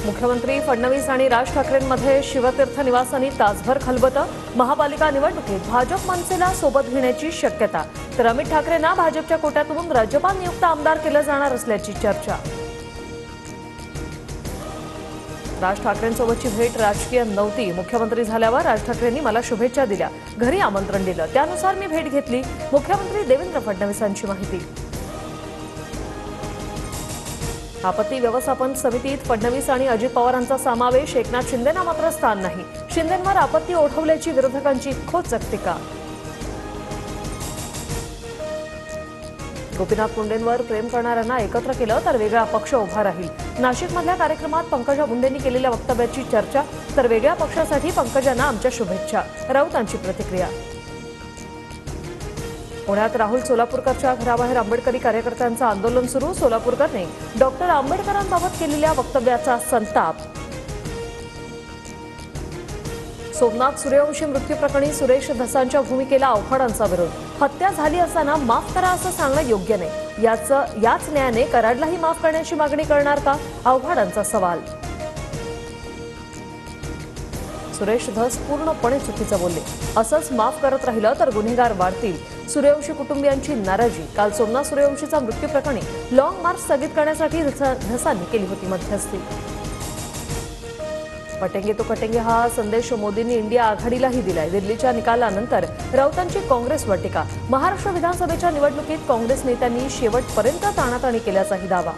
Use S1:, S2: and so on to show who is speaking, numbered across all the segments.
S1: मुख्यमंत्री फडणवीस आणि राज ठाकरेंमध्ये शिवतीर्थ निवासानी तासभर खलबतं। महापालिका निवडणुकीत भाजप मनसेला सोबत घेण्याची शक्यता, तर अमित ठाकरेंना भाजपच्या कोट्यातून राज्यपाल नियुक्त आमदार केलं जाणार असल्याची चर्चा। राज ठाकरेंसोबतची भेट राजकीय नव्हती। मुख्यमंत्री झाल्यावर राज ठाकरेंनी मला शुभेच्छा दिल्या, घरी आमंत्रण दिलं, त्यानुसार मी भेट घेतली। मुख्यमंत्री देवेंद्र फडणवीसांची माहिती। आपत्ती व्यवस्थापन समितीत फडणवीस आणि अजित पवारांचा समावेश, एकनाथ शिंदेंना मात्र स्थान नाही। शिंदेंवर आपत्ती ओढवल्याची विरोधकांची खोचक टीका। गोपीनाथ मुंडेंवर प्रेम करणाऱ्यांना एकत्र केलं तर वेगळा पक्ष उभा राहील। नाशिकमधल्या कार्यक्रमात पंकजा मुंडेंनी केलेल्या वक्तव्याची चर्चा, तर वेगळ्या पक्षासाठी पंकजांना आमच्या शुभेच्छा, राऊतांची प्रतिक्रिया। पुण्यात राहुल सोलापूरकरच्या घराबाहेर आंबेडकरी कार्यकर्त्यांचं आंदोलन सुरू। सोलापूरकरने डॉक्टर आंबेडकरांबाबत केलेल्या वक्तव्याचा संताप। सोमनाथ सूर्यवंशी मृत्यू प्रकरणी सुरेश धसांच्या भूमिकेला आव्हाडांचा विरोध। हत्या झाली असताना माफ करा असं सांगणं योग्य नाही, याच न्यायाने कराडलाही माफ करण्याची मागणी करणार का, आव्हाडांचा सवाल। सुरेश धस पूर्णपणे चुकीचं बोलले, असंच माफ करत राहिलं तर गुन्हेगार वाढतील। सूर्यवंशी कुटुंबियांची नाराजी। काल सोमनाथ सूर्यवंशीचा मृत्यू प्रकरणी लॉंग मार्च स्थगित करण्यासाठी धसांनी केली होती मध्यस्थी। पटेंगे तो कटेंगे हा संदेश मोदींनी इंडिया आघाडीलाही दिलाय। दिल्लीच्या निकालानंतर राऊतांची काँग्रेसवर टीका। महाराष्ट्र विधानसभेच्या निवडणुकीत काँग्रेस नेत्यांनी शेवटपर्यंत ताणाताणी केल्याचाही दावा।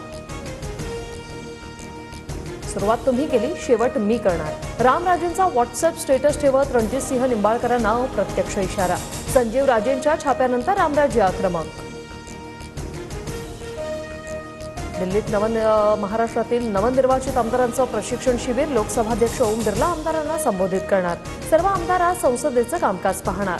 S1: सुरुवात तुम्ही केली, शेवट मी करणार। रामराजेंचा व्हॉट्सअप स्टेटस ठेवत रणजितसिंह निंबाळकरांना प्रत्यक्ष इशारा। संजीव राजेंच्या छाप्यानंतर रामराजे आक्रमक। दिल्लीत महाराष्ट्रातील नवनिर्वाचित आमदारांचं प्रशिक्षण शिबिर। लोकसभाध्यक्ष ओम बिर्ला आमदारांना संबोधित करणार। सर्व आमदार आज संसदेचं कामकाज पाहणार।